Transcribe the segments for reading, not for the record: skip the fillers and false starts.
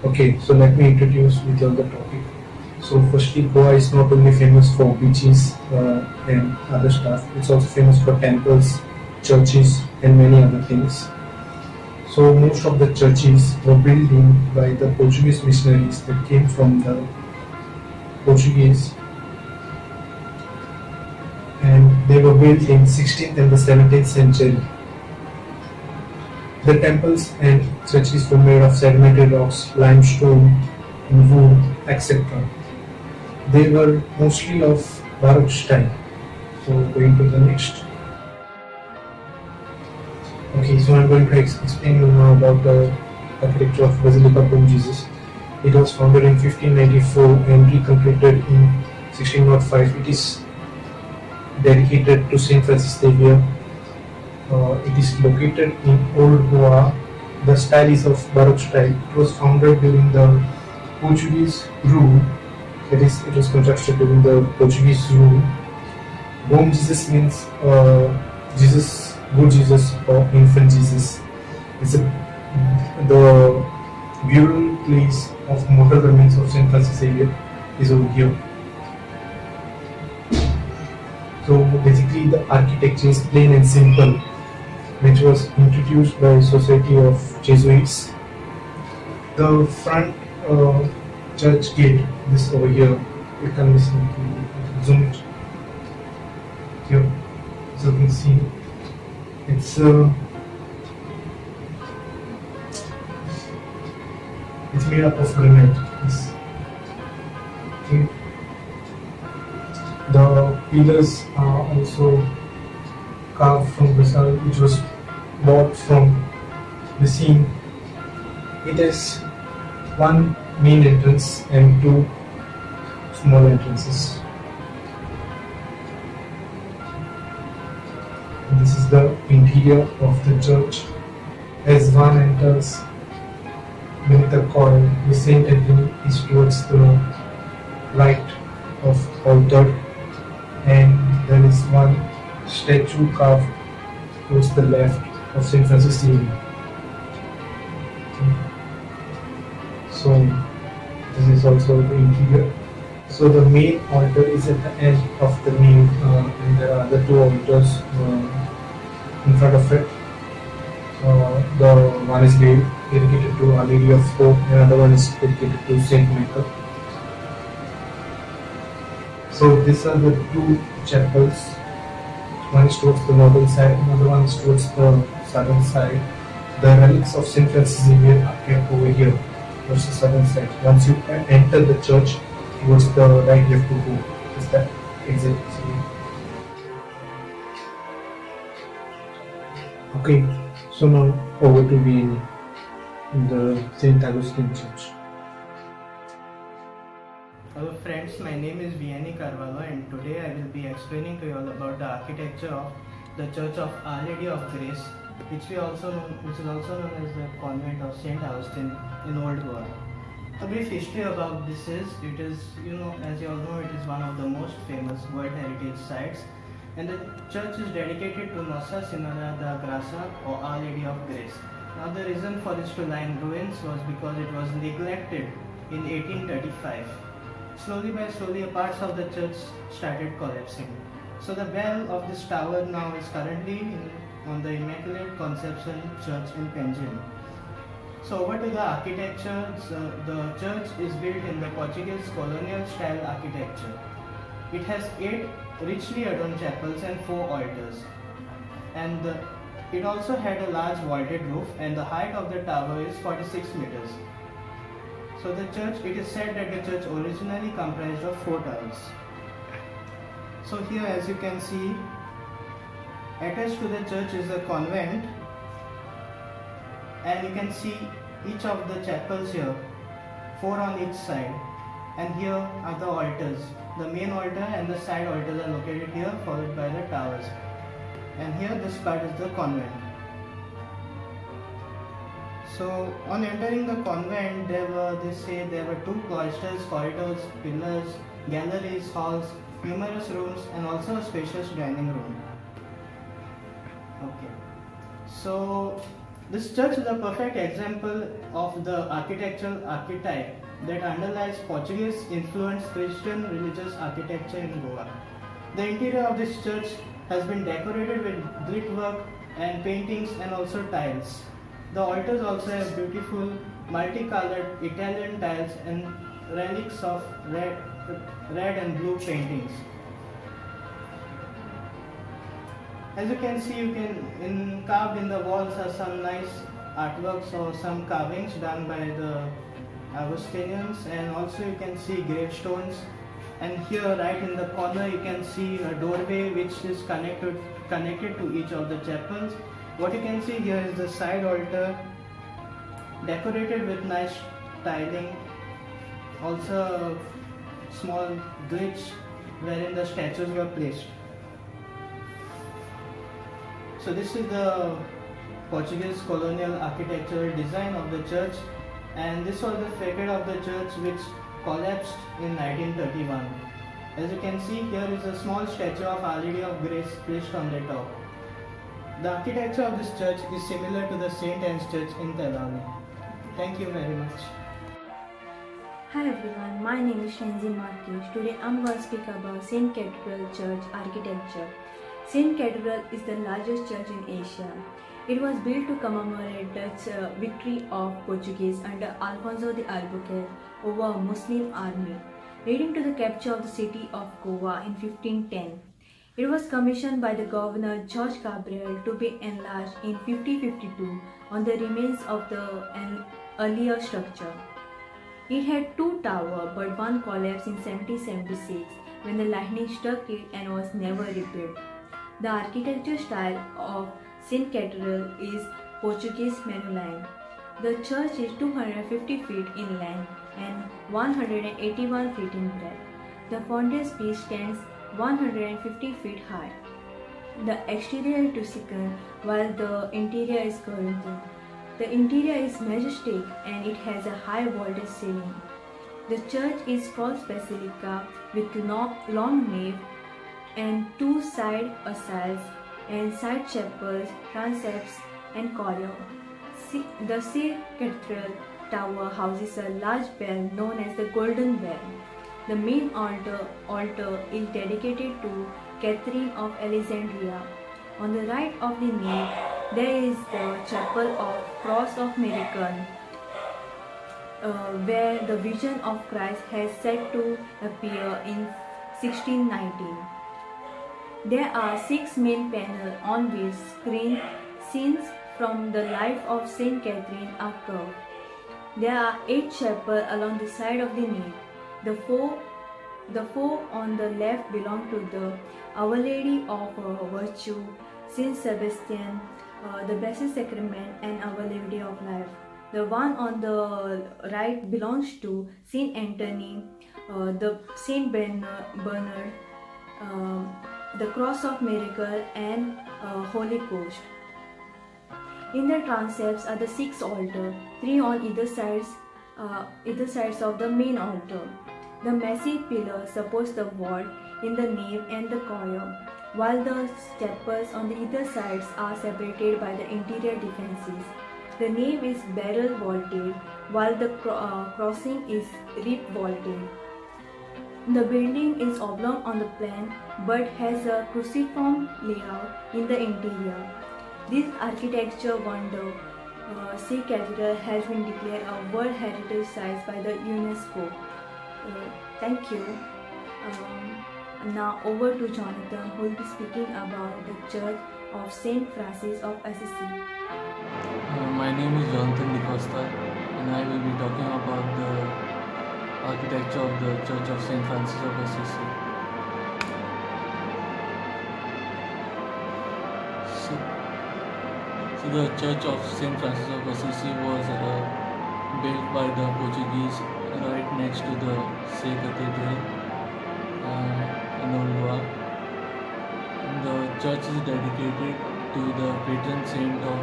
Okay, so let me introduce with you on the topic. So firstly, Goa is not only famous for beaches and other stuff, it's also famous for temples, churches and many other things. So most of the churches were built in by the Portuguese missionaries that came from the Portuguese, and they were built in 16th and the 17th century. The temples and churches were made of sedimentary rocks, limestone, and wood, etc. They were mostly of Baroque style. So going to the next. Okay, so I'm going to explain you now about the architecture of Basilica of Jesus. It was founded in 1594 and reconstructed in 1605. It is dedicated to Saint Francis Xavier. It is located in Old Goa. The style is of Baroque style. It was founded during the Portuguese rule. That is, it was constructed during the Portuguese rule. Goan Jesus means Jesus, good Jesus or infant Jesus. It's the burial place of mortal remains of Saint Francis Xavier is over here. So basically, the architecture is plain and simple, which was introduced by Society of Jesuits. The front church gate, this over here, you can zoom it here, so you can see it's made up of granite. Okay. The pillars are also carved from basalt, which was bought from the scene. It has one main entrance and two small entrances. This is the interior of the church. As one enters beneath the choir, the saint entry is towards the right of altar, and there is one statue carved towards the left of Saint Francis Xavier. So this is also the interior. So the main altar is at the end of the nave, and there are the two altars in front of it. The one is dedicated to Our Lady of Hope, and another one is dedicated to Saint Michael. So these are the two chapels. One is towards the northern side, another one is towards the southern side. The relics of Saint Francis Xavier are kept over here, towards the southern side. Once you enter the church, towards the right you have to go. Is that exit? Okay, so now over to Vianney in the Saint Augustine Church. Hello friends, my name is Vianney Carvalho, and today I will be explaining to you all about the architecture of the Church of Our Lady of Grace, which is also known as the Convent of Saint Augustine in Old Goa. A brief history about this is, as you all know, it is one of the most famous World Heritage Sites, and the church is dedicated to Nossa Senhora da Graça, or Our Lady of Grace. Now the reason for its to lie in ruins was because it was neglected in 1835. Slowly, parts of the church started collapsing. So the bell of this tower now is currently on the Immaculate Conception Church in Penjim. So over to the architecture. The church is built in the Portuguese colonial style architecture. It has 8 richly adorned chapels and 4 altars. And it also had a large vaulted roof, and the height of the tower is 46 meters. So the church, it is said that the church originally comprised of 4 towers. So here, as you can see, attached to the church is a convent, and you can see each of the chapels here, 4 on each side, and here are the altars. The main altar and the side altars are located here, followed by the towers, and here this part is the convent. So on entering the convent, there were 2 cloisters, corridors, pillars, galleries, halls, numerous rooms, and also a spacious dining room. Okay. So This church is a perfect example of the architectural archetype that underlies Portuguese influenced Christian religious architecture in Goa. The interior of this church has been decorated with brickwork and paintings and also tiles. The altars also have beautiful multicolored Italian tiles and relics of red and blue paintings. As you can see, carved in the walls are some nice artworks or some carvings done by the Augustinians, and also you can see gravestones. And here, right in the corner, you can see a doorway which is connected to each of the chapels. What you can see here is the side altar, decorated with nice tiling. Also, a small bridge wherein the statues were placed. So this is the Portuguese colonial architectural design of the church, and this was the facade of the church which collapsed in 1931. As you can see, here is a small statue of Our Lady of Grace placed on the top. The architecture of this church is similar to the St. Anne's Church in Telali. Thank you very much. Hi everyone, my name is Shenzin Marquez. Today I'm going to speak about St. Cathedral Church architecture. St. Cathedral is the largest church in Asia. It was built to commemorate Dutch victory of Portuguese under Alfonso de Albuquerque over a Muslim army, leading to the capture of the city of Goa in 1510. It was commissioned by the governor George Gabriel to be enlarged in 1552 on the remains of the earlier structure. It had two towers, but one collapsed in 1776 when the lightning struck it and was never rebuilt. The architecture style of St. Cathedral is Portuguese Manuline. The church is 250 feet in length and 181 feet in breadth. The frontispiece stands 150 feet high. The exterior is Tuscan while the interior is Corinthian. The interior is majestic and it has a high vaulted ceiling. The church is false basilica with long nave and two side aisles and side chapels, transepts and choir. The St. Cathedral Tower houses a large bell known as the Golden Bell. The main altar is dedicated to Catherine of Alexandria. On the right of the nave, there is the Chapel of Cross of Miracle, where the vision of Christ has set to appear in 1619. There are 6 main panels on which scenes from the life of Saint Catherine are carved. There are 8 chapels along the side of the nave. The four on the left belong to the Our Lady of Virtue, Saint Sebastian, the Blessed Sacrament, and Our Lady of Life. The one on the right belongs to Saint Anthony, the Saint Bernard, the Cross of Miracle, and Holy Ghost. In the transepts are the 6 altars, 3 on either sides of the main altar. The massive pillar supports the vault in the nave and the choir, while the chapels on the either sides are separated by the interior defences. The nave is barrel vaulted, while the crossing is rib vaulted. The building is oblong on the plan but has a cruciform layout in the interior. This architecture wonder, St. Cathedral, has been declared a World Heritage Site by the UNESCO. Thank you. Now over to Jonathan, who will be speaking about the Church of Saint Francis of Assisi. My name is Jonathan DeCosta, and I will be talking about the architecture of the Church of Saint Francis of Assisi. So the Church of Saint Francis of Assisi was built by the Portuguese right next to the St. Cathedral in Ulva. The church is dedicated to the patron saint of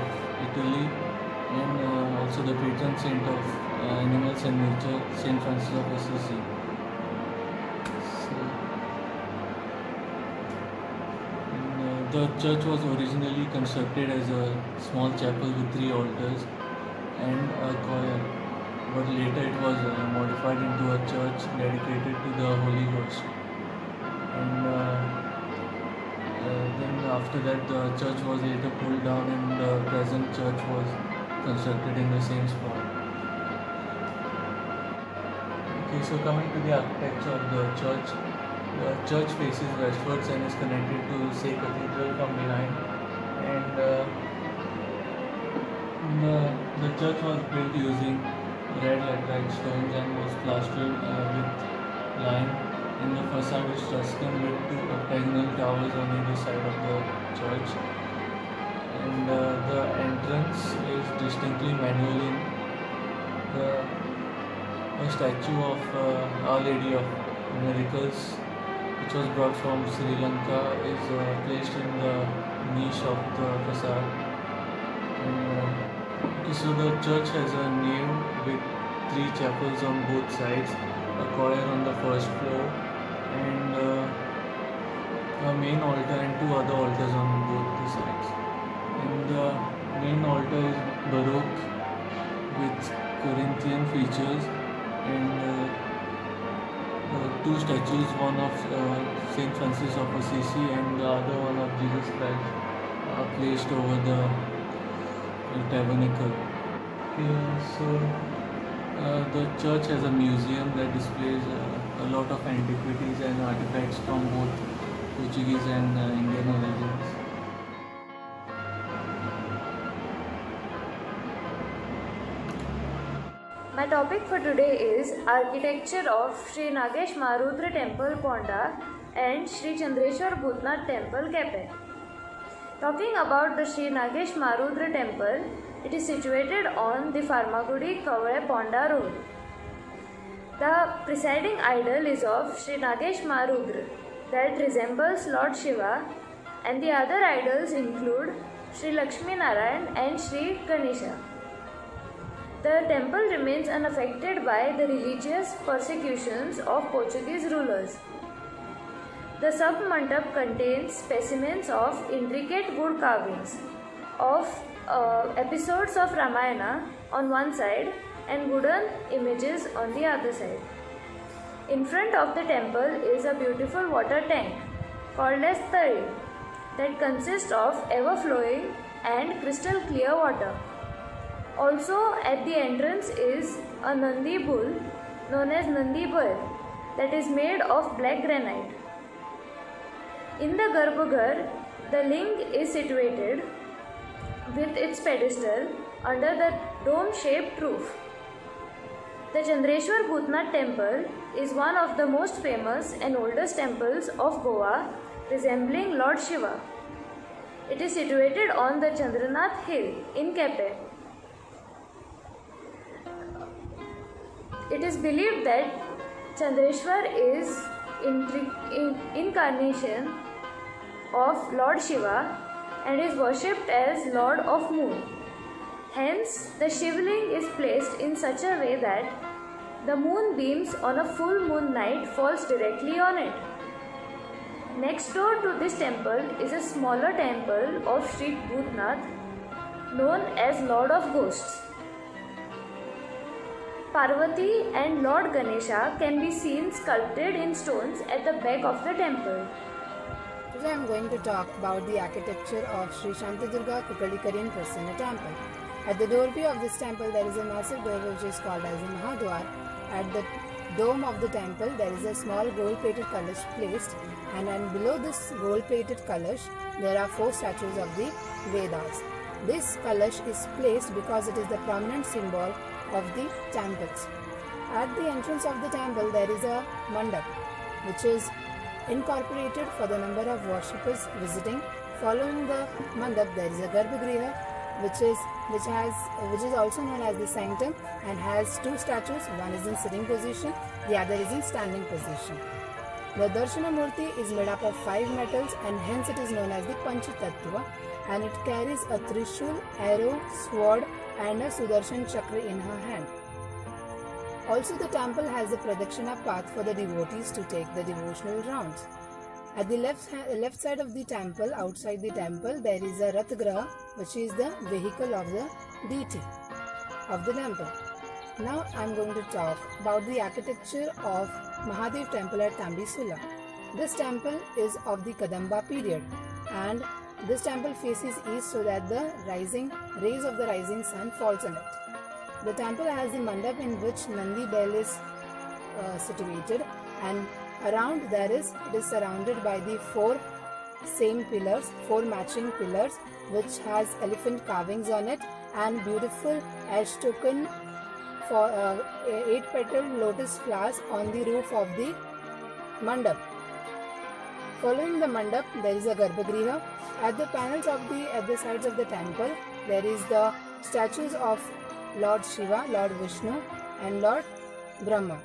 Italy and also the patron saint of animals and nature, Saint Francis of Assisi. So, The church was originally constructed as a small chapel with 3 altars and a choir, but later it was modified into a church dedicated to the Holy Ghost. And then after that, the church was later pulled down, and the present church was constructed in the same spot. Okay, so coming to the architecture of the church faces westwards and is connected to Say Cathedral from behind. And the church was built using red laterite stones and was plastered with lime. In the facade is Tuscan with 2 octagonal towers on either side of the church. And the entrance is distinctly manual. A statue of Our Lady of Miracles, which was brought from Sri Lanka, is placed in the niche of the facade. And, so the church has a nave with 3 chapels on both sides, a choir on the first floor, and a main altar and 2 other altars on both the sides. And the main altar is Baroque with Corinthian features, and 2 statues, one of Saint Francis of Assisi and the other one of Jesus Christ, are placed over the tabernacle. So the church has a museum that displays a lot of antiquities and artifacts from both Portuguese and Indian origins. My topic for today is architecture of Sri Nagesh Marudra Temple, Ponda and Sri Chandreshwar Bhutnath Temple, Kepe. Talking about the Sri Nagesh Marudra Temple, it is situated on the Farmagudi Kavai Ponda road. The presiding idol is of Sri Nagesh Marudra that resembles Lord Shiva, and the other idols include Sri Lakshmi Narayan and Sri Ganesha. The temple remains unaffected by the religious persecutions of Portuguese rulers. The sub-mandap contains specimens of intricate wood carvings of episodes of Ramayana on one side and wooden images on the other side. In front of the temple is a beautiful water tank called as Tari that consists of ever-flowing and crystal clear water. Also at the entrance is a Nandi bull known as Nandi Bull that is made of black granite. In the Garbhagar, the ling is situated with its pedestal under the dome-shaped roof. The Chandreshwar Bhutnath temple is one of the most famous and oldest temples of Goa, resembling Lord Shiva. It is situated on the Chandranath hill in Kepe. It is believed that Chandreshwar is incarnation of Lord Shiva and is worshipped as Lord of Moon. Hence, the Shivling is placed in such a way that the moon beams on a full moon night falls directly on it. Next door to this temple is a smaller temple of Sri Bhutnath known as Lord of Ghosts. Parvati and Lord Ganesha can be seen sculpted in stones at the back of the temple. Today I am going to talk about the architecture of Sri Shantidurga Kukalikarian Prasanna temple. At the doorway of this temple there is a massive doorway which is called as the Mahadwar. At the dome of the temple there is a small gold-plated kalash placed, and then below this gold-plated kalash there are 4 statues of the Vedas. This kalash is placed because it is the prominent symbol of the temples. At the entrance of the temple there is a mandap which is incorporated for the number of worshippers visiting. Following the mandap there is a garbhagriha which is also known as the sanctum and has 2 statues. One is in sitting position, the other is in standing position. The Darshana Murti is made up of 5 metals and hence it is known as the Panchatattva, and it carries a Trishul, arrow, sword and a Sudarshan Chakra in her hand. Also the temple has a Pradakshina path for the devotees to take the devotional rounds. At the left side of the temple, outside the temple, there is a Rath Graha, which is the vehicle of the deity of the temple. Now I am going to talk about the architecture of Mahadev temple at Tambisula. This temple is of the Kadamba period, and this temple faces east so that the rays of the rising sun falls on it. The temple has the mandap in which Nandi Bell is situated, and around it is surrounded by the four matching pillars, which has elephant carvings on it and beautiful ashtokan for 8-petal lotus flowers on the roof of the mandap. Following the mandap, there is a Garbhagriha. At the panels at the sides of the temple, there is the statues of Lord Shiva, Lord Vishnu, and Lord Brahma.